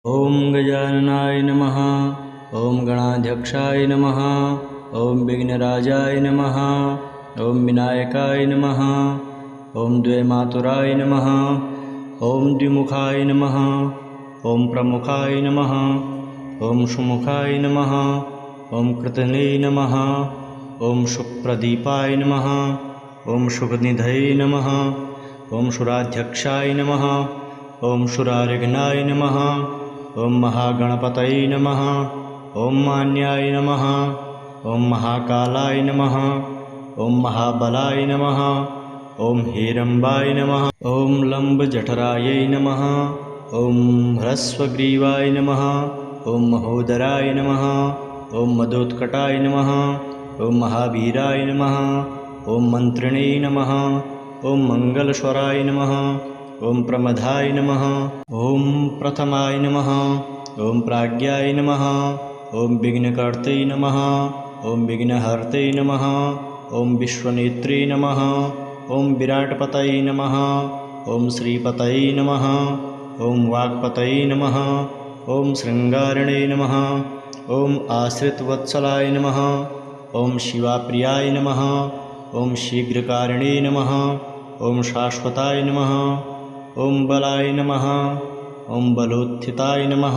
ॐ गजाननाय नमः। ॐ गणाध्यक्षाय नमः। ॐ विघ्नराजाय नमः। ॐ विनायकाय नमः। ॐ द्वैमातुराय नमः। ॐ द्विमुखाय नमः। ॐ प्रमुखाय नमः। ॐ सुमुखाय नमः। ॐ कृतने नमः। ॐ सुप्रदीपाय नमः। ॐ शुभनिधये नमः। ॐ सुराध्यक्षाय नमः। ॐ सुरारिघ्नाय नमः। ॐ महागणपतये नमः। ॐ मान्याय नमः। ॐ महाकालाय नमः। ॐ महाबलाय नमः। ॐ हेरम्बाय नमः। ॐ लम्बजठरायै नमः। ॐ ह्रस्वग्रीवाय नमः। ॐ महोदराय नमः। ॐ मदोत्कटाय नमः। ॐ महावीराय नमः। ॐ मन्त्रिणे नमः। ॐ मङ्गलस्वराय नमः। ॐ प्रमदाय नमः। ॐ प्रथमाय नमः। ॐ प्राज्ञाय नमः। ॐ विघ्नकर्ते नमः। ॐ विघ्नहर्ते नमः। ॐ विश्वनेत्रे नमः। ॐ विराटपतये नमः। ॐ श्रीपतये नमः। ॐ वाक्पतये नमः। ॐ शृङ्गारिणे नमः। ॐ आश्रितवत्सलाय नमः। ॐ शिवाप्रियाय नमः। ॐ शीघ्रकारिणे नमः। ॐ शाश्वताय नमः। ॐ बलाय नमः। ॐ बलोत्थिताय नमः।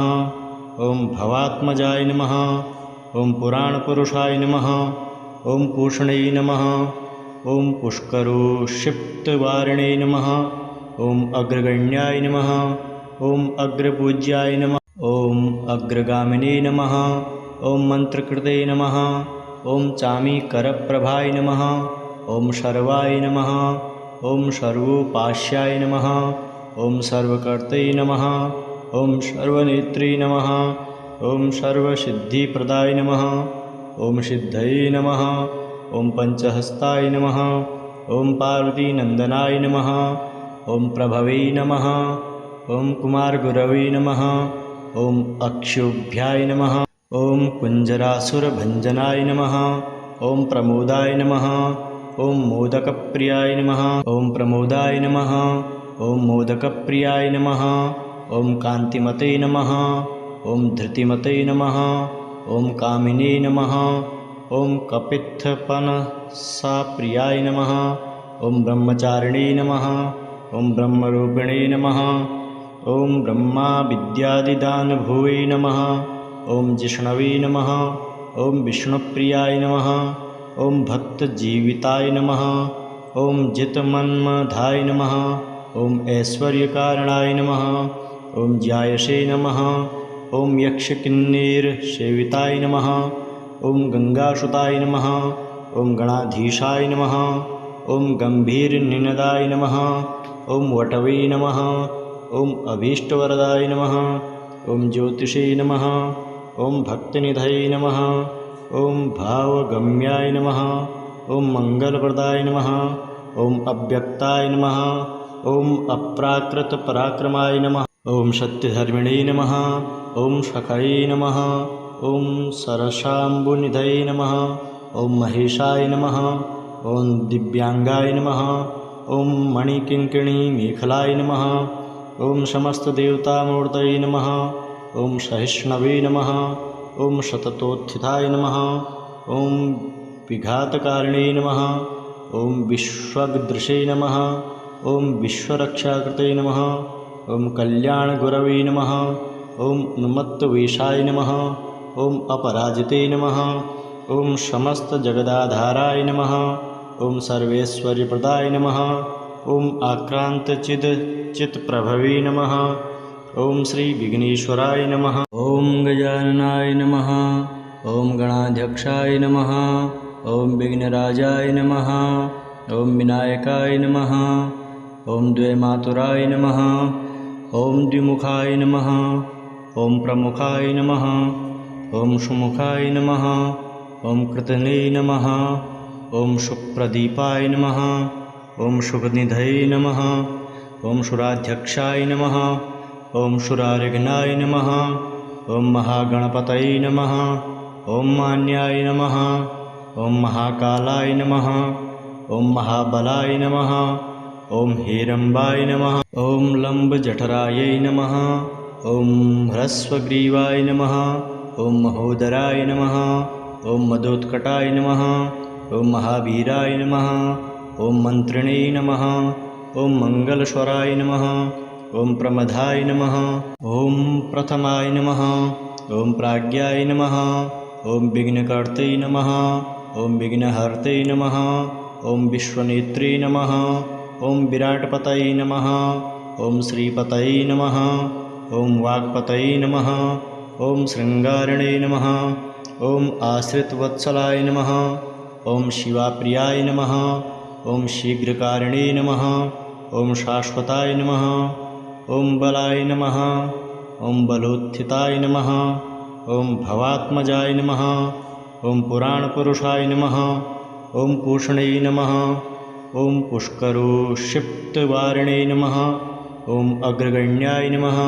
ॐ भवात्मजाय नमः। ॐ पुराणपुरुषाय नमः। ॐ पूषणे नमः। ॐ पुष्करोक्षिप्तवारिणे नमः। ॐ अग्रगण्याय नमः। ॐ अग्रपूज्याय नमः। ॐ अग्रगामिने नमः। ॐ मन्त्रकृते नमः। ॐ चामीकरप्रभाय नमः। ॐ शर्वाय नमः। ॐ सर्वोपास्याय नमः। ॐ सर्वकर्ते नमः। ॐ सर्वनेत्रे नमः। ॐ सर्वसिद्धिप्रदाय नमः। ॐ सिद्धये नमः। ॐ पञ्चहस्ताय नमः। ॐ पार्वतीनन्दनाय नमः। ॐ प्रभवे नमः। ॐ कुमारगुरवे नमः। ॐ अक्षोभ्याय नमः। ॐ कुञ्जरासुरभञ्जनाय नमः। ॐ प्रमोदाय नमः। ॐ मोदकप्रियाय नमः। ॐ प्रमोदाय नमः। ॐ मोदकप्रियाय नमः। ॐ कान्तिमते नमः। ॐ धृतिमते नमः। ॐ कामिने नमः। ॐ कपित्थपनसाप्रियाय नमः। ॐ ब्रह्मचारिणे नमः। ॐ ब्रह्मरूपिणे नमः। ॐ ब्रह्माविद्यादिदानभुवे नमः। ॐ जिष्णवे नमः। ॐ विष्णुप्रियाय नमः। ॐ भक्तजीविताय नमः। ॐ जितमन्मधाय नमः। ॐ ऐश्वर्यकारणाय नमः। ॐ ज्यायसे नमः। ॐ यक्षकिन्नेरसेविताय नमः। ॐ गंगासुताय नमः। ॐ गणाधीशाय नमः। ॐ गंभीरनिनदाय नमः। ॐ वटवे नमः। ॐ अभीष्टवरदाय नमः। ॐ ज्योतिषे नमः। ॐ भक्तिनिधये नमः। ॐ भावगम्याय नमः। ॐ मंगलप्रदाय नमः। ॐ अव्यक्ताय नमः। ॐ अप्राकृतपराक्रमाय नमः। ॐ सत्यधर्मिणे नमः। ॐ सखये नमः। ॐ सरसाम्बुनिधये नमः। ॐ महेशाय नमः। ॐ दिव्यांगाय नमः। ॐ मणिकिङ्किणीमेखलाय नमः। ॐ समस्तदेवतामूर्तये नमः। ॐ सहिष्णवे नमः। ॐ सततोत्थिताय नमः। ॐ विघातकारिणे नमः। ॐ विश्वगदृशे नमः। ॐ विश्वरक्षाकृते नमः। ॐ कल्याणगुरवे नमः। ॐ उन्मत्तवेषाय नमः। ॐ अपराजिते नमः। ॐ समस्तजगदाधाराय नमः। ॐ सर्वैश्वर्यप्रदाय नमः। ॐ आक्रान्तचित्प्रभवे नमः। ॐ श्रीविघ्नेश्वराय नमः। ॐ गजाननाय नमः। ॐ गणाध्यक्षाय नमः। ॐ विघ्नराजाय नमः। ॐ विनायकाय नमः। ॐ द्वैमातुराय नमः। ॐ द्विमुखाय नमः। ॐ प्रमुखाय नमः। ॐ सुमुखाय नमः। ॐ कृतने नमः। ॐ सुप्रदीपाय नमः। ॐ शुभनिधये नमः। ॐ सुराध्यक्षाय नमः। ॐ सुरारिघ्नाय नमः। ॐ महागणपतये नमः। ॐ मान्याय नमः। ॐ महाकालाय नमः। ॐ महाबलाय नमः। ॐ हेरम्बाय नमः। ॐ लम्बजठरायै नमः। ॐ ह्रस्वग्रीवाय नमः। ॐ महोदराय नमः। ॐ मदोत्कटाय नमः। ॐ महावीराय नमः। ॐ मन्त्रिणे नमः। ॐ मङ्गलस्वराय नमः। ॐ प्रमदाय नमः। ॐ प्रथमाय नमः। ॐ प्राज्ञाय नमः। ॐ विघ्नकर्ते नमः। ॐ विघ्नहर्ते नमः। ॐ विश्वनेत्रे नमः। ॐ विराटपतये नमः। ॐ श्रीपतये नमः। ॐ वाक्पतये नमः। ॐ शृङ्गारणे नमः। ॐ आश्रितवत्सलाय नमः। ॐ शिवाप्रियाय नमः। ॐ शीघ्रकारिणे नमः। ॐ शाश्वताय नमः। ॐ बलाय नमः। ॐ बलोत्थिताय नमः। ॐ भवात्मजाय नमः। ॐ पुराणपुरुषाय नमः। ॐ पूषणे नमः। ॐ पुष्करोक्षिप्तवारिणे नमः। ॐ अग्रगण्याय नमः।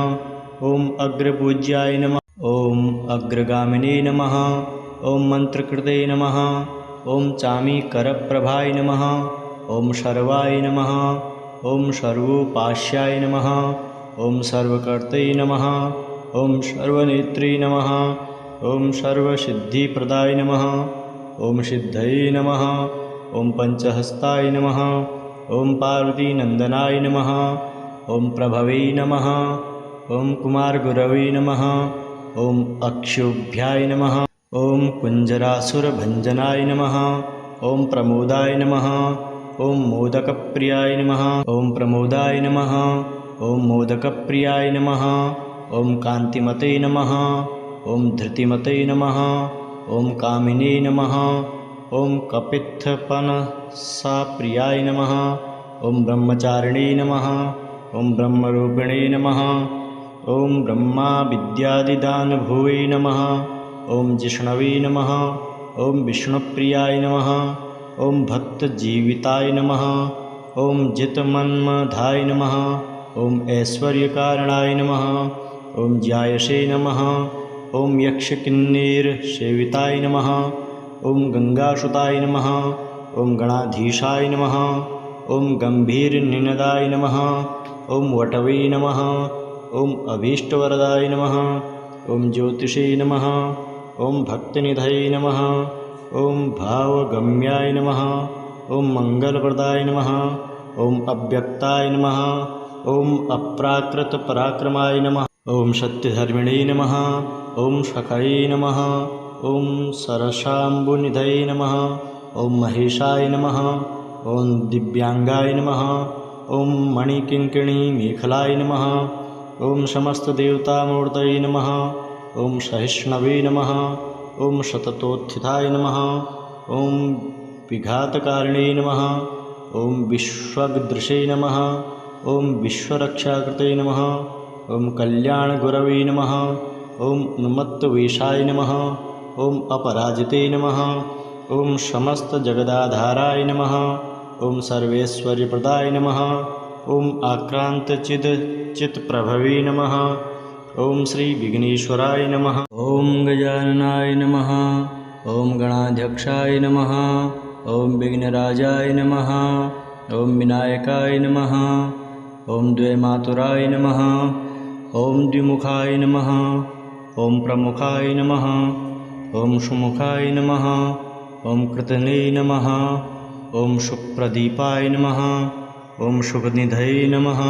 ॐ अग्रपूज्याय नमः। ॐ अग्रगामिने नमः। ॐ मन्त्रकृते नमः। ॐ चामीकरप्रभाय नमः। ॐ शर्वाय नमः। ॐ सर्वोपास्याय नमः। ॐ सर्वकर्ते नमः। ॐ सर्वनेत्रे नमः। ॐ सर्वसिद्धिप्रदाय नमः। ॐ सिद्धये नमः। ॐ पञ्चहस्ताय नमः। ॐ पार्वतीनन्दनाय नमः। ॐ प्रभवे नमः। ॐ कुमारगुरवे नमः। ॐ अक्षोभ्याय नमः। ॐ कुञ्जरासुरभञ्जनाय नमः। ॐ प्रमोदाय नमः। ॐ मोदकप्रियाय नमः। ॐ प्रमोदाय नमः। ॐ मोदकप्रियाय नमः। ॐ कान्तिमते नमः। ॐ धृतिमते नमः। ॐ कामिने नमः। ॐ कपित्थपनसाप्रियाय नमः। ॐ ब्रह्मचारिणे नमः। ॐ ब्रह्मरूपिणे नमः। ॐ ब्रह्माविद्यादिदानभुवे नमः। ॐ जिष्णवे नमः। ॐ विष्णुप्रियाय नमः। ॐ भक्तजीविताय नमः। ॐ जितमन्मधाय नमः। ॐ ऐश्वर्यकारणाय नमः। ॐ ज्यायसे नमः। ॐ यक्षकिन्नेरसेविताय नमः। ॐ गङ्गासुताय नमः। ॐ गणाधीशाय नमः। ॐ गम्भीरनिनदाय नमः। ॐ वटवे नमः। ॐ अभीष्टवरदाय नमः। ॐ ज्योतिषे नमः। ॐ भक्तिनिधये नमः। ॐ भावगम्याय नमः। ॐ मङ्गलप्रदाय नमः। ॐ अव्यक्ताय नमः। ॐ अप्राकृतपराक्रमाय नमः। ॐ सत्यधर्मिणे नमः। ॐ सखये नमः। ॐ सरसाम्बुनिधये नमः। ॐ महेशाय नमः। ॐ दिव्यांगाय नमः। ॐ मणिकिङ्किणीमेखलाय नमः। ॐ समस्तदेवतामूर्तये नमः। ॐ सहिष्णवे नमः। ॐ सततोत्थिताय नमः। ॐ विघातकारिणे नमः। ॐ विश्वगदृशे नमः। ॐ विश्वरक्षाकृते नमः। ॐ कल्याणगुरवे नमः। ॐ उन्मत्तवेषाय नमः। ॐ अपराजिते नमः। ॐ समस्तजगदाधाराय नमः। ॐ सर्वैश्वर्यप्रदाय नमः। ॐ आक्रान्तचित्प्रभवे नमः। ॐ श्रीविघ्नेश्वराय नमः। ॐ गजाननाय नमः। ॐ गणाध्यक्षाय नमः। ॐ विघ्नराजाय नमः। ॐ विनायकाय नमः। ॐ द्वैमातुराय नमः। ॐ द्विमुखाय नमः। ॐ प्रमुखाय नमः। ॐ सुमुखाय नमः। ॐ कृतने नमः। ॐ सुप्रदीपाय नमः। ॐ शुभनिधये नमः।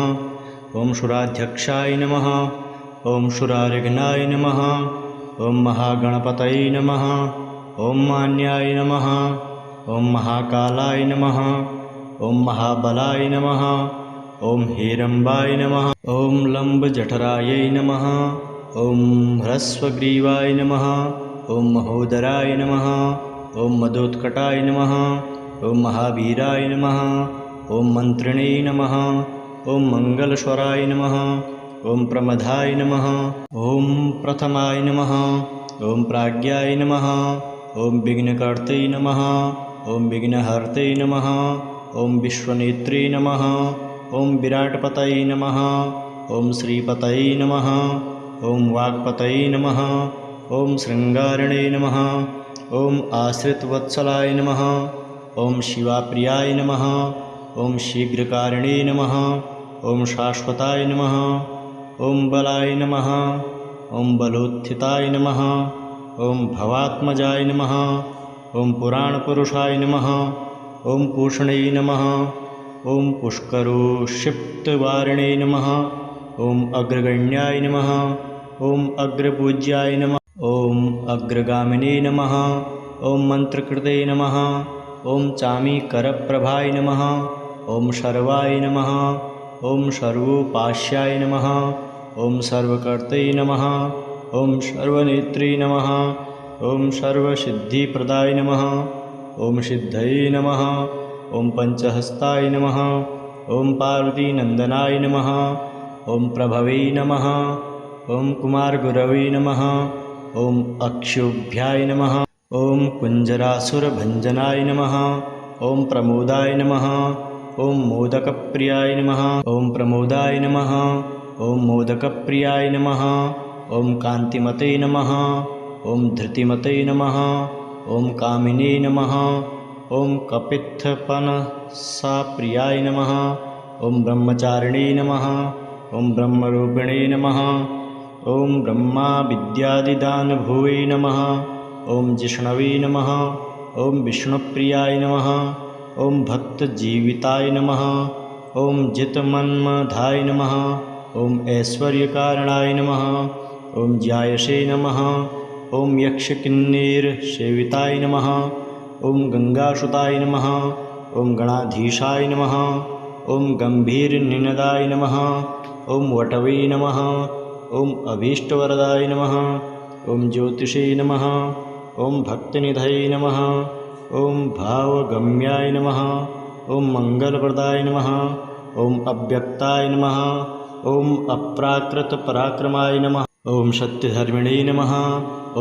ॐ सुराध्यक्षाय नमः। ॐ सुरारिघ्नाय नमः। ॐ महागणपतये नमः। ॐ मान्याय नमः। ॐ महाकालाय नमः। ॐ महाबलाय नमः। ॐ हेरम्बाय नमः। ॐ लम्बजठरायै नमः। ॐ ह्रस्वग्रीवाय नमः। ॐ महोदराय नमः। ॐ मदोत्कटाय नमः। ॐ महावीराय नमः। ॐ मन्त्रिणे नमः। ॐ मङ्गलस्वराय नमः। ॐ प्रमदाय नमः। ॐ प्रथमाय नमः। ॐ प्राज्ञाय नमः। ॐ विघ्नकर्ते नमः। ॐ विघ्नहर्ते नमः। ॐ विश्वनेत्रे नमः। ॐ विराटपतये नमः। ॐ श्रीपतये नमः। ॐ वाक्पतये नमः। ॐ शृङ्गारणे नमः। ॐ आश्रितवत्सलाय नमः। ॐ शिवाप्रियाय नमः। ॐ शीघ्रकारिणे नमः। ॐ शाश्वताय नमः। ॐ बलाय नमः ॐ बलोत्थिताय नमः ॐ भवात्मजाय नमः ॐ पुराणपुरुषाय नमः ॐ पूषणे नमः ॐ पुष्करोक्षिप्तवारिणे नमः ॐ अग्रगण्याय नमः ॐ अग्रपूज्याय नमः ॐ अग्रगामिने नमः ॐ मन्त्रकृते नमः ॐ चामीकरप्रभाय नमः ॐ शर्वाय नमः ॐ सर्वोपास्याय नमः ॐ सर्वकर्ते नमः ॐ सर्वनेत्रे नमः ॐ सर्वसिद्धिप्रदाय नमः ॐ सिद्धये नमः ॐ पञ्चहस्ताय नमः ॐ पार्वतीनन्दनाय नमः ॐ प्रभवे नमः ॐ कुमारगुरवे नमः ॐ अक्षोभ्याय नमः ॐ कुञ्जरासुरभञ्जनाय नमः ॐ प्रमोदाय नमः ॐ मोदकप्रियाय नमः ॐ प्रमोदाय नमः ॐ मोदकप्रियाय नमः ॐ कान्तिमते नमः ॐ धृतिमते नमः ॐ कामिने नमः ॐ कपित्थपनसाप्रियाय नमः ॐ ब्रह्मचारिणे नमः ॐ ब्रह्मरूपिणे नमः ॐ ब्रह्मा विद्यादिदानभुवे नमः ॐ जिष्णवे नमः ॐ विष्णुप्रियाय नमः ॐ भक्तजीविताय नमः ॐ जितमन्मधाय नमः ॐ ऐश्वर्यकारणाय नमः ॐ ज्यायसे नमः ॐ यक्षकिन्नीरसेविताय नमः ॐ गङ्गासुताय नमः ॐ गणाधीशाय नमः ॐ गम्भीरनिनदाय नमः ॐ वटवे नमः ॐ अभीष्टवरदाय नमः ॐ ज्योतिषे नमः ॐ भक्तिनिधये नमः ॐ भावगम्याय नमः ॐ मङ्गलप्रदाय नमः ॐ अव्यक्ताय नमः ॐ अप्राकृतपराक्रमाय नमः ॐ सत्यधर्मिणे नमः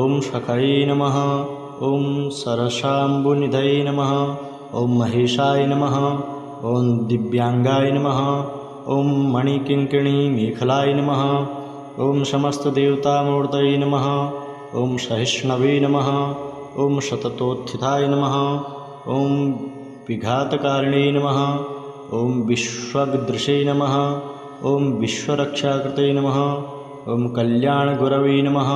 ॐ सखये नमः ॐ सरसाम्बुनिधये नमः ॐ महेशाय नमः ॐ दिव्यांगाय नमः ॐ मणिकिङ्किणीमेखलाय नमः ॐ समस्तदेवतामूर्तये नमः ॐ सहिष्णवे नमः ॐ सततोत्थिताय नमः ॐ विघातकारिणे नमः ॐ विश्वगदृशे नमः ॐ विश्वरक्षाकृते नमः ॐ कल्याणगुरवे नमः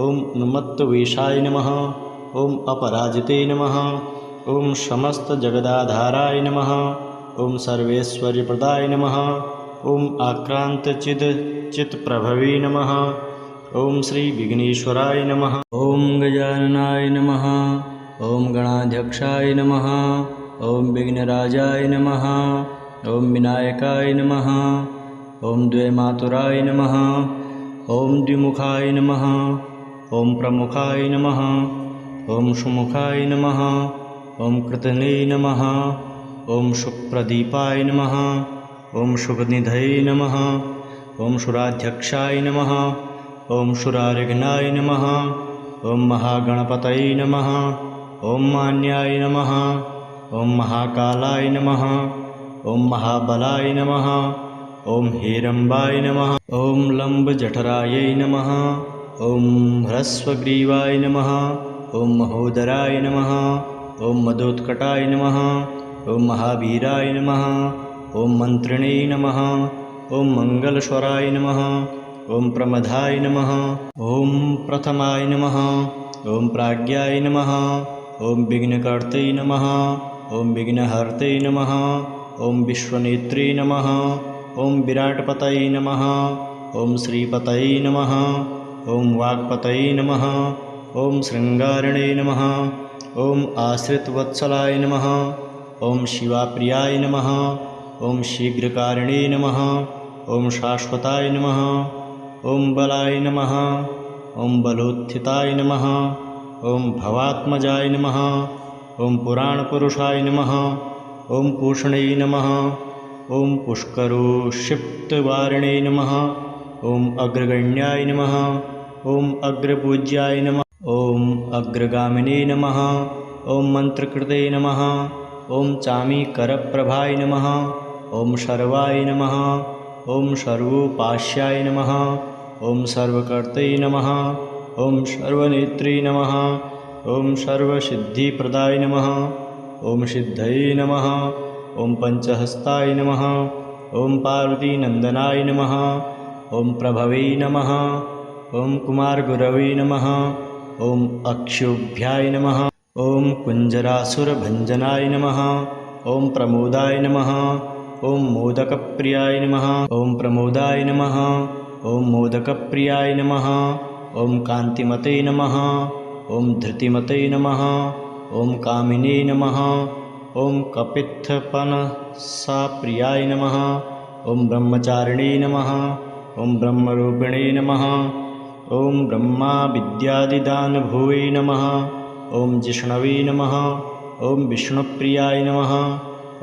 ॐ उन्मत्तवेषाय नमः ॐ अपराजिते नमः ॐ समस्तजगदाधाराय नमः ॐ सर्वेश्वर्यप्रदाय नमः ॐ आक्रान्तचित्प्रभवे नमः ॐ श्रीविघ्नेश्वराय नमः ॐ गजाननाय नमः ॐ गणाध्यक्षाय नमः ॐ विघ्नराजाय नमः ॐ विनायकाय नमः ॐ द्वैमातुराय नमः ॐ द्विमुखाय नमः ॐ प्रमुखाय नमः ॐ सुमुखाय नमः ॐ कृतने नमः ॐ सुप्रदीपाय नमः ॐ शुभनिधये नमः ॐ सुराध्यक्षाय नमः ॐ सुरारिघ्नाय नमः ॐ महागणपतये नमः ॐ मान्याय नमः ॐ महाकालाय नमः ॐ महाबलाय नमः ॐ हेरम्बाय नमः ॐ लम्बजठरायै नमः ॐ ह्रस्वग्रीवाय नमः ॐ महोदराय नमः ॐ मदोत्कटाय नमः ॐ महावीराय नमः ॐ मन्त्रिणे नमः ॐ मङ्गलस्वराय नमः ॐ प्रमदाय नमः ॐ प्रथमाय नमः ॐ प्राज्ञाय नमः ॐ विघ्नकर्ते नमः ॐ विघ्नहर्ते नमः ॐ विश्वनेत्रे नमः ॐ विराटपतये नमः ॐ श्रीपतये नमः ॐ वाक्पतये नमः ॐ शृङ्गारिणे नमः ॐ आश्रितवत्सलाय नमः ॐ शिवाप्रियाय नमः ॐ शीघ्रकारिणे नमः ॐ शाश्वताय नमः ॐ बलाय नमः ॐ बलोत्थिताय नमः ॐ भवात्मजाय नमः ॐ पुराणपुरुषाय नमः ॐ पूषणे नमः ॐ पुष्करोक्षिप्तवारिणे नमः ॐ अग्रगण्याय नमः ॐ अग्रपूज्याय नमः ॐ अग्रगामिने नमः ॐ मन्त्रकृते नमः ॐ चामीकरप्रभाय नमः ॐ शर्वाय नमः ॐ सर्वोपास्याय नमः ॐ सर्वकर्ते नमः ॐ सर्वनेत्रे नमः ॐ सर्वसिद्धिप्रदाय नमः ॐ सिद्धये नमः ॐ पञ्चहस्ताय नमः ॐ पार्वतीनन्दनाय नमः ॐ प्रभवे नमः। ॐ कुमारगुरवे नमः। ॐ अक्षोभ्याय नमः। ॐ कुञ्जरासुरभञ्जनाय नमः। ॐ प्रमोदाय नमः। ॐ मोदकप्रियाय नमः। ॐ प्रमोदाय नमः। ॐ मोदकप्रियाय नमः। ॐ कान्तिमते नमः। ॐ धृतिमते नमः। ॐ कामिने नमः। ॐ कपित्थपनसाप्रियाय नमः। ॐ ब्रह्मचारिणे नमः। ॐ ब्रह्मरूपिणे नमः। ॐ ब्रह्मा विद्यादिदानभुवे नमः। ॐ जिष्णवे नमः। ॐ विष्णुप्रियाय नमः।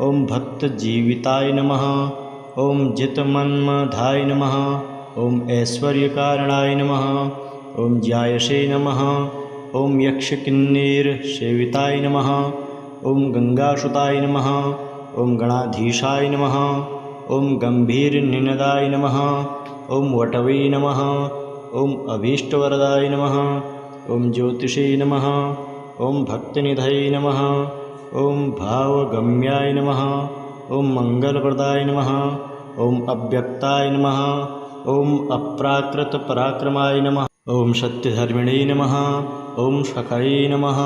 ॐ भक्तजीविताय नमः। ॐ जितमन्मधाय नमः। ॐ ऐश्वर्यकारणाय नमः। ॐ ज्यायसे नमः। ॐ यक्षकिन्नीरसेविताय नमः। ॐ गंगासुताय नमः। ॐ गणाधीशाय नमः। ॐ गंभीरनिनदाय नमः। ॐ वटवे नमः। ॐ अभीष्टवरदाय नमः। ॐ ज्योतिषे नमः। ॐ भक्तनिधये नमः। ॐ भावगम्याय नमः। ॐ मंगलप्रदाय नमः। ॐ अव्यक्ताय नमः। ॐ अप्राकृतपराक्रमाय नमः। ॐ सत्यधर्मिणे नमः। ॐ सखये नमः।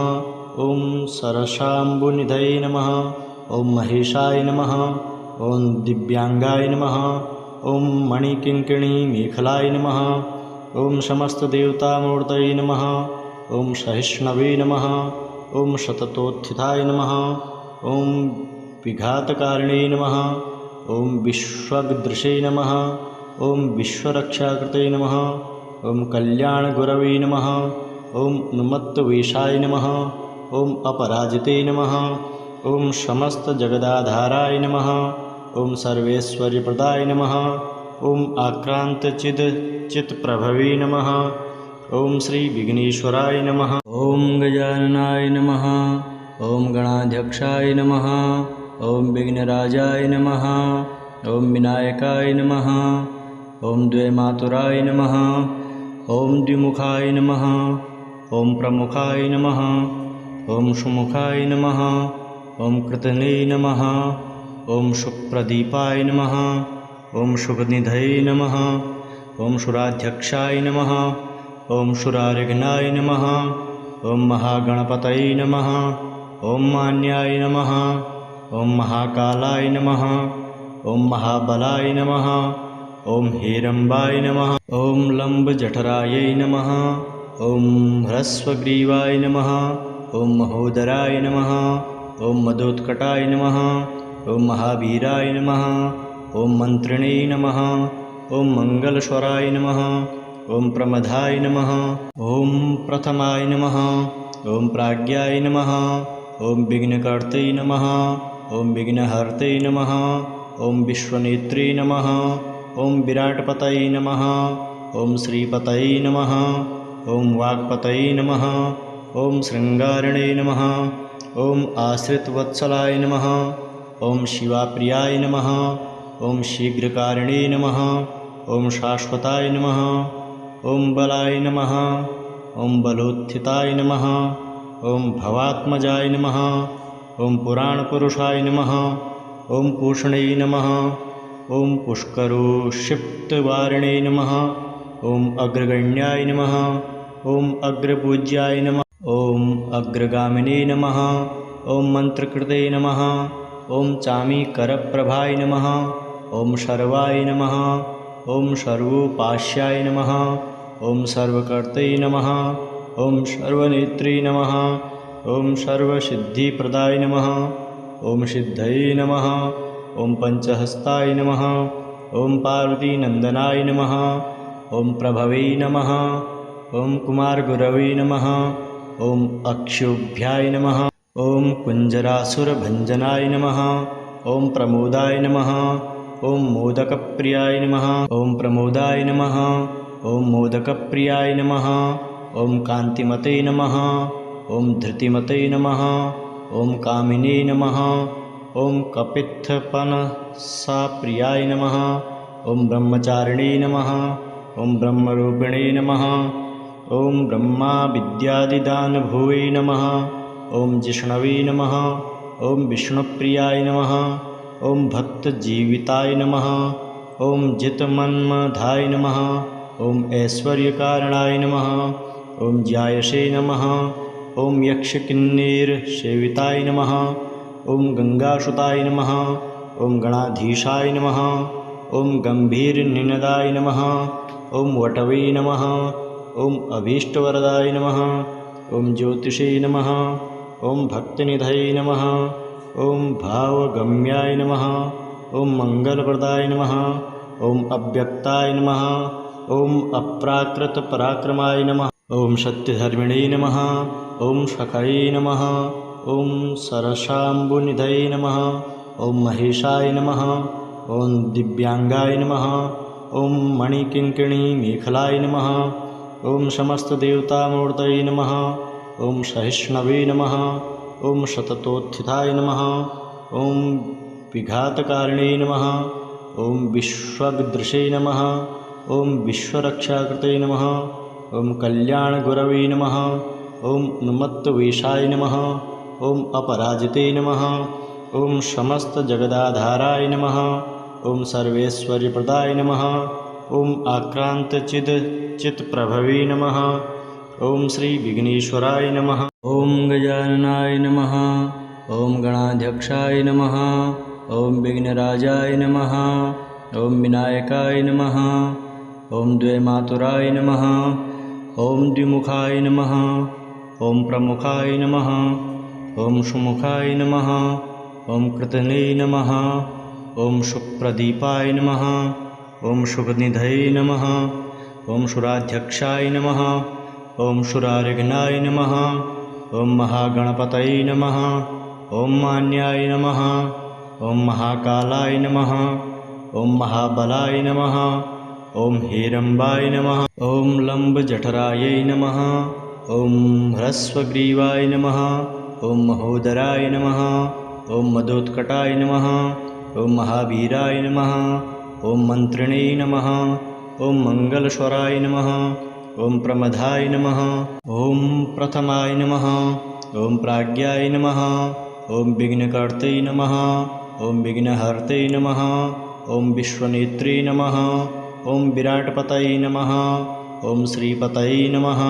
ॐ सरसाम्बुनिधये नमः। ॐ महेशाय नमः। ॐ दिव्यांगाय नमः। ॐ मणिकिङ्किणीमेखलाय नमः। ॐ समस्तदेवतामूर्तये नमः। ॐ सहिष्णवे नमः। ॐ शततोत्थिताय नमः। ॐ विघातकारिणे नमः। ॐ विश्वगदृशे नमः। ॐ विश्वरक्षाकृते नमः। ॐ कल्याणगुरवे नमः। ॐ उन्मत्तवेषाय नमः। ॐ अपराजिते नमः। ॐ समस्तजगदाधाराय नमः। ॐ सर्वैश्वर्यप्रदाय नमः। ॐ आक्रान्तचित्प्रभवे नमः। ॐ श्रीविघ्नेश्वराय नमः। ॐ गजाननाय नमः। ॐ गणाध्यक्षाय नमः। ॐ विघ्नराजाय नमः। ॐ विनायकाय नमः। ॐ द्वैमातुराय नमः। ॐ द्विमुखाय नमः। ॐ प्रमुखाय नमः। ॐ सुमुखाय नमः। ॐ कृतने नमः। ॐ सुप्रदीपाय नमः। ॐ सुखनिधये नमः। ॐ सुराध्यक्षाय नमः। ॐ सुरारिघ्नाय नमः। ॐ महागणपतये नमः। ॐ मान्याय नमः। ॐ महाकालाय नमः। ॐ महाबलाय नमः। ॐ हेरम्बाय नमः। ॐ लम्बजठरायै नमः। ॐ ह्रस्वग्रीवाय नमः। ॐ महोदराय नमः। ॐ मदोत्कटाय नमः। ॐ महावीराय नमः। ॐ मन्त्रिणे नमः। ॐ मंगलस्वराय नमः। ॐ प्रमदाय नमः। ॐ प्रथमाय नमः। ॐ प्राज्ञाय नमः। ॐ विघ्नकर्ते नमः। ॐ विघ्नहर्ते नमः। ॐ विश्वनेत्रे नमः। ॐ विराटपतये नमः। ॐ श्रीपतये नमः। ॐ वाक्पतये नमः। ॐ शृङ्गारिणे नमः। ॐ आश्रितवत्सलाय नमः। ॐ शिवाप्रियाय नमः। ॐ शीघ्रकारिणे नमः। ॐ शाश्वताय नमः। ॐ बलाय नमः। ॐ बलोत्थिताय नमः। ॐ भवात्मजाय नमः। ॐ पुराणपुरुषाय नमः। ॐ पूषणे नमः। ॐ पुष्करोक्षिप्तवारिणे नमः। ॐ अग्रगण्याय नमः। ॐ अग्रपूज्याय नमः। ॐ अग्रगामिने नमः। ॐ मन्त्रकृते नमः। ॐ चामीकरप्रभाय नमः। ॐ शर्वाय नमः। ॐ सर्वोपास्याय नमः। ॐ सर्वकर्ते नमः। ॐ सर्वनेत्रे नमः। ॐ सर्वसिद्धिप्रदाय नमः। ॐ सिद्धये नमः। ॐ पंचहस्ताय नमः। ॐ पार्वतीनन्दनाय नमः। ॐ प्रभवे नमः। ॐ कुमारगुरवे नमः। ॐ अक्षोभ्याय नमः। ॐ कुञ्जरासुरभञ्जनाय नमः। ॐ प्रमोदाय नमः। ॐ मोदकप्रियाय नमः। ॐ प्रमोदाय नमः। ॐ मोदकप्रियाय नमः। ॐ कान्तिमते नमः। ॐ धृतिमते नमः। ॐ कामिने नमः। ॐ कपित्थपनसाप्रियाय नमः। ॐ ब्रह्मचारिणे नमः। ॐ ब्रह्मरूपिणे नमः। ॐ ब्रह्मा विद्यादिदानभुवे नमः। ॐ जिष्णवे नमः। ॐ विष्णुप्रियाय नमः। ॐ भक्तजीविताय नमः। ॐ जितमन्मधाय नमः। ॐ ऐश्वर्यकारणाय नमः। ॐ ज्यायसे नमः। ॐ यक्षकिन्नीरसेविताय नमः। ॐ गंगासुताय नमः। ॐ गणाधीशाय नमः। ॐ गंभीरनिनदाय नमः। ॐ वटवे नमः। ॐ अभीष्टवरदाय नमः। ॐ ज्योतिषे नमः। ॐ भक्तिनिधये नमः। ॐ भावगम्याय नमः। ॐ मंगलप्रदाय नमः। ॐ अव्यक्ताय नमः। ॐ अप्राकृतपराक्रमाय नमः। ॐ सत्यधर्मिणे नमः। ॐ सखायै नमः। ॐ सरसाम्बुनिधये नमः। ॐ महेशाय नमः। ॐ दिव्यांगाय नमः। ॐ मणिकिङ्किणीमेखलाय नमः। ॐ समस्तदेवतामूर्तये नमः। ॐ सहिष्णवे नमः। ॐ सततोत्थिताय नमः। ॐ विघातकारिणे नमः। ॐ विश्वगदृशे नमः। ॐ विश्वरक्षाकृते नमः। ॐ कल्याणगुरवे नमः। ॐ उन्मत्तवेषाय नमः। ॐ अपराजिते नमः। ॐ समस्तजगदाधाराय नमः। ॐ सर्वेश्वर्यप्रदाय नमः। ॐ आक्रान्तचित्प्रभवे नमः। ॐ श्रीविघ्नेश्वराय नमः। ॐ गजाननाय नमः। ॐ गणाध्यक्षाय नमः। ॐ विघ्नराजाय नमः। ॐ विनायकाय नमः। ॐ द्वैमातुराय नमः। ॐ द्विमुखाय नमः। ॐ प्रमुखाय नमः। ॐ सुमुखाय नमः। ॐ कृतने नमः। ॐ सुप्रदीपाय नमः। ॐ शुभनिधये नमः। ॐ सुराध्यक्षाय नमः। ॐ सुरारिघ्नाय नमः। ॐ महागणपतये नमः। ॐ मान्याय नमः। ॐ महाकालाय नमः। ॐ महाबलाय नमः। ॐ हेरम्बाय नमः। ॐ लम्बजठरायै नमः। ॐ ह्रस्वग्रीवाय नमः। ॐ महोदराय नमः। ॐ मदोत्कटाय नमः। ॐ महावीराय नमः। ॐ मन्त्रिणे नमः। ॐ मंगलस्वराय नमः। ॐ प्रमदाय नमः। ॐ प्रथमाय नमः। ॐ प्राज्ञाय नमः। ॐ विघ्नकर्ते नमः। ॐ विघ्नहर्ते नमः। ॐ विश्वनेत्रे नमः। ॐ विराटपतये नमः। ॐ श्रीपतये नमः।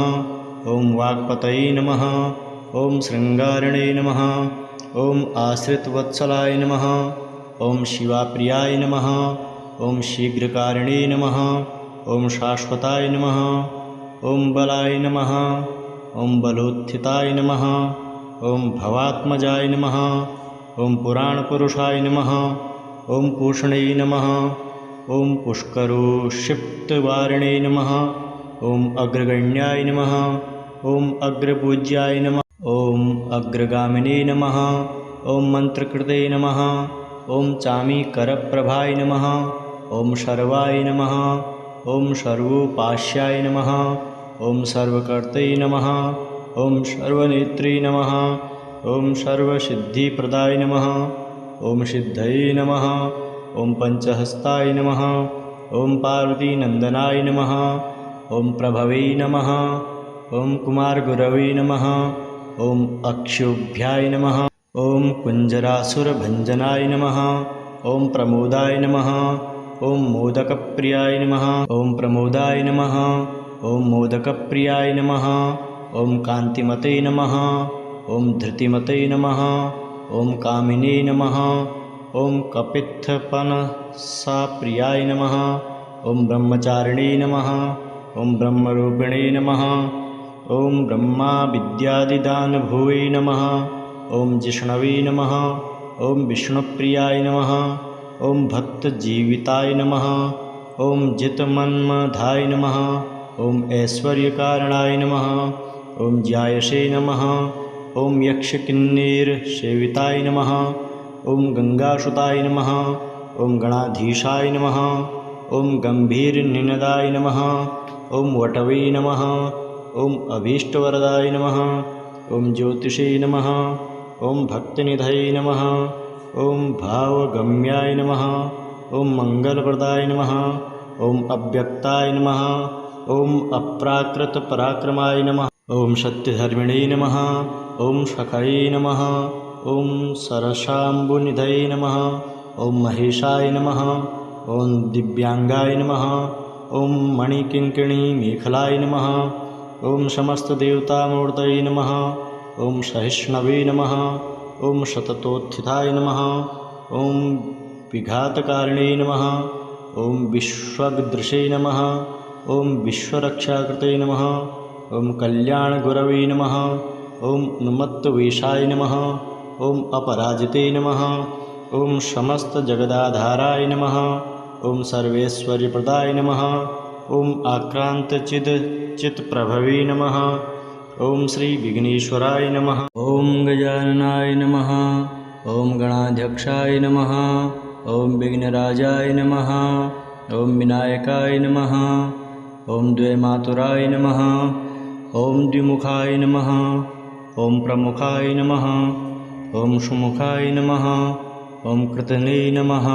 ॐ वाक्पतये नमः। ॐ शृङ्गारिणे नमः। ॐ आश्रितवत्सलाय नमः। ॐ शिवाप्रियाय नमः। ॐ शीघ्रकारिणे नमः। ॐ शाश्वताय नमः। ॐ बलाय नमः। ॐ बलोत्थिताय नमः। ॐ भवात्मजाय नमः। ॐ पुराणपुरुषाय नमः। ॐ पूषणे नमः। ॐ पुष्करोक्षिप्तवारिणे नमः। ॐ अग्रगण्याय नमः। ॐ अग्रपूज्याय नमः। ॐ अग्रगामिने नमः। ॐ मन्त्रकृते नमः। ॐ चामीकरप्रभाय नमः। ॐ शर्वाय नमः। ॐ सर्वोपास्याय नमः। ॐ सर्वकर्ते नमः। ॐ सर्वनेत्रे नमः। ॐ सर्वसिद्धिप्रदाय नमः। ॐ सिद्धये नमः। ॐ पञ्चहस्ताय नमः। ॐ पार्वतीनन्दनाय नमः। ॐ प्रभवे नमः। ॐ कुमारगुरवे नमः। ॐ अक्षोभ्याय नमः। ॐ कुञ्जरासुरभञ्जनाय नमः। ॐ प्रमोदाय नमः। ॐ मोदकप्रियाय नमः। ॐ प्रमोदाय नमः। ॐ मोदकप्रियाय नमः। ॐ कान्तिमते नमः। ॐ धृतिमते नमः। ॐ कामिने नमः। ॐ कपित्थपनसाप्रियाय नमः। ॐ ब्रह्मचारिणे नमः। ॐ ब्रह्मरूपिणे नमः। ॐ ब्रह्मा विद्यादिदानभुवे नमः। ॐ जिष्णवे नमः। ॐ विष्णुप्रियाय नमः। ॐ भक्तजीविताय नमः। ॐ जितमन्मधाय नमः। ॐ ऐश्वर्यकारणाय नमः। ॐ ज्यायसे नमः। ॐ यक्षकिन्नीरसेविताय नमः। ॐ गंगासुताय नमः। ॐ गणाधीशाय नमः। ॐ गंभीरनिनदाय नमः। ॐ वटवे नमः। ॐ अभीष्टवरदाय नमः। ॐ ज्योतिषे नमः। ॐ भक्तिनिधये नमः। ॐ भावगम्याय नमः। ॐ मंगलप्रदाय नमः। ॐ अव्यक्ताय नमः। ॐ अप्राकृतपराक्रमाय नमः। ॐ सत्यधर्मिणे नमः। ॐ सखायै नमः। ॐ सरसाम्बुनिधये नमः। ॐ महेशाय नमः। ॐ दिव्यांगाय नमः ॐ मणिकिङ्किणी मेखलाय नमः ॐ समस्तदेवतामूर्तये नमः ॐ सहिष्णवे नमः ॐ शततोत्थिताय नमः ॐ विघातकारिणे नमः ॐ विश्वगदृशे नमः ॐ विश्वरक्षाकृते नमः ॐ कल्याणगुरवे नमः ॐ उन्मत्तवेषाय नमः ॐ अपराजिते नमः ॐ समस्तजगदाधाराय नमः ॐ सर्वेश्वर्यप्रदाय नमः ॐ आक्रान्तचित्प्रभवे नमः ॐ श्रीविघ्नेश्वराय नमः ॐ गजाननाय नमः ॐ गणाध्यक्षाय नमः ॐ विघ्नराजाय नमः ॐ विनायकाय नमः ॐ द्वैमातुराय नमः ॐ द्विमुखाय नमः ॐ प्रमुखाय नमः ॐ सुमुखाय नमः ॐ कृतने नमः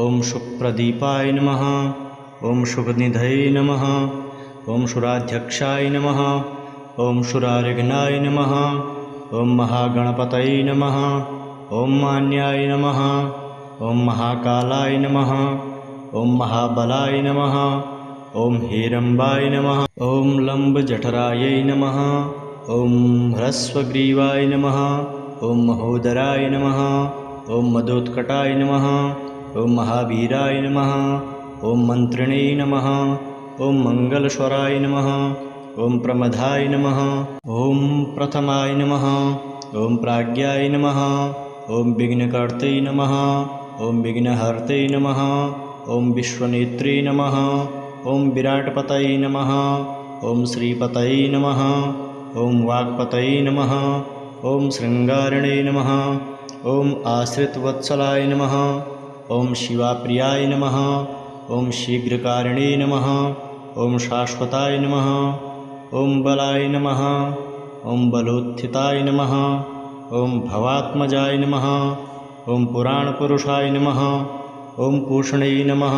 ॐ सुप्रदीपाय नमः ॐ शुभनिधये नमः ॐ सुराध्यक्षाय नमः ॐ सुरारिघ्नाय नमः ॐ महागणपतये नमः ॐ मान्याय नमः ॐ महाकालाय नमः ॐ महाबलाय नमः ॐ हेरम्बाय नमः ॐ लम्बजठरायै नमः ॐ ह्रस्वग्रीवाय नमः ॐ महोदराय नमः ॐ मदोत्कटाय नमः ॐ महावीराय नमः ॐ मन्त्रिणे नमः ॐ मङ्गलस्वराय नमः ॐ प्रमदाय नमः ॐ प्रथमाय नमः ॐ प्राज्ञाय नमः ॐ विघ्नकर्ते नमः ॐ विघ्नहर्ते नमः ॐ विश्वनेत्रे नमः ॐ विराटपतये नमः ॐ श्रीपतये नमः ॐ वाक्पतये नमः ॐ शृङ्गारिणे नमः ॐ आश्रितवत्सलाय नमः ॐ शिवाप्रियाय नमः ॐ शीघ्रकारिणे नमः ॐ शाश्वताय नमः ॐ बलाय नमः ॐ बलोत्थिताय नमः ॐ भवात्मजाय नमः ॐ पुराणपुरुषाय नमः ॐ पूषणे नमः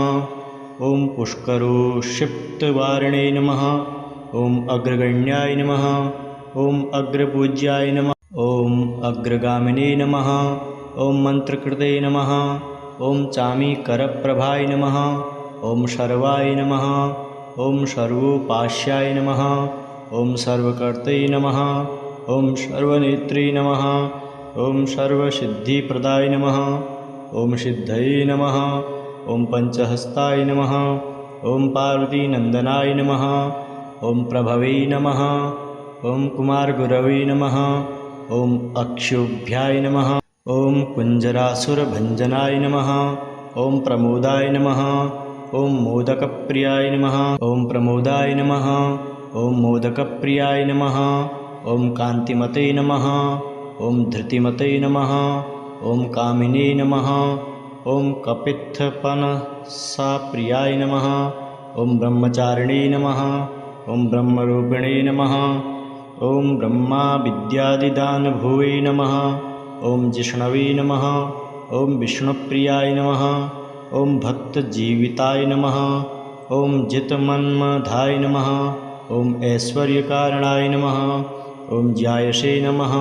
ॐ पुष्करोक्षिप्तवारिणे नमः ॐ अग्रगण्याय नमः ॐ अग्रपूज्याय नमः ॐ अग्रगामिने नमः ॐ मन्त्रकृते नमः ॐ चामीकरप्रभाय नमः ॐ शर्वाय नमः ॐ सर्वोपास्याय नमः ॐ सर्वकर्ते नमः ॐ सर्वनेत्रे नमः ॐ सर्वसिद्धिप्रदाय नमः ॐ सिद्धये नमः ॐ पञ्चहस्ताय नमः ॐ पार्वतीनन्दनाय नमः ॐ प्रभवे नमः ॐ कुमारगुरवे नमः ॐ अक्षोभ्याय नमः ॐ कुञ्जरासुरभञ्जनाय नमः ॐ प्रमोदाय नमः ॐ मोदकप्रियाय नमः ॐ प्रमोदाय नमः ॐ मोदकप्रियाय नमः ॐ कान्तिमते नमः ॐ धृतिमते नमः ॐ कामिने नमः ॐ कपित्थपनसाप्रियाय नमः ॐ ब्रह्मचारिणे नमः ॐ ब्रह्मरूपिणे नमः ॐ ब्रह्माविद्यादिदानभुवे नमः ॐ जिष्णवे नमः ॐ विष्णुप्रियाय नमः ॐ भक्तजीविताय नमः ॐ जितमन्मधाय नमः ॐ ऐश्वर्यकारणाय नमः ॐ ज्यायसे नमः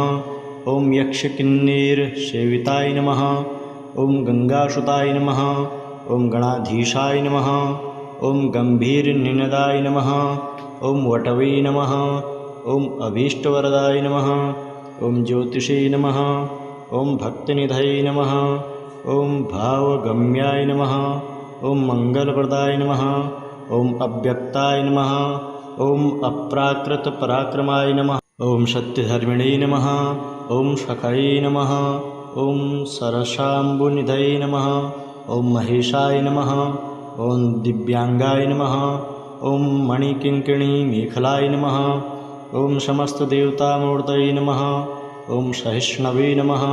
ॐ यक्षकिन्नेरसेविताय नमः ॐ गङ्गासुताय नमः ॐ गणाधीशाय नमः ॐ गम्भीरनिनदाय नमः ॐ वटवे नमः ॐ अभीष्टवरदाय नमः ॐ ज्योतिषे नमः ॐ भक्तिनिधये नमः ॐ भावगम्याय नमः ॐ मङ्गलप्रदाय नमः ॐ अव्यक्ताय नमः ॐ अप्राकृतपराक्रमाय नमः ॐ सत्यधर्मिणे नमः ॐ सखये नमः ॐ सरसाम्बुनिधये नमः ॐ महेशाय नमः ॐ दिव्यांगाय नमः ॐ मणिकिङ्किणी मेखलाय नमः ॐ समस्तदेवतामूर्तये नमः ॐ सहिष्णवे नमः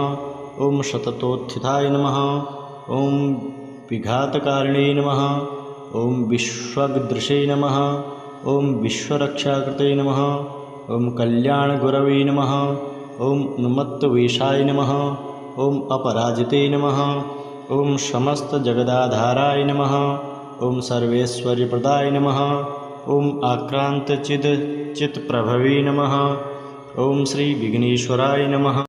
ॐ शततोत्थिताय नमः ॐ विघातकारिणे नमः ॐ विश्वगदृशे नमः ॐ विश्वरक्षाकृते नमः ॐ कल्याणगुरवे नमः ॐ उन्मत्तवेषाय नमः ॐ अपराजिते नमः ॐ समस्तजगदाधाराय नमः ॐ सर्वेश्वर्यप्रदाय नमः ॐ आक्रान्तचित्प्रभवे नमः ॐ श्रीविघ्नेश्वराय नमः।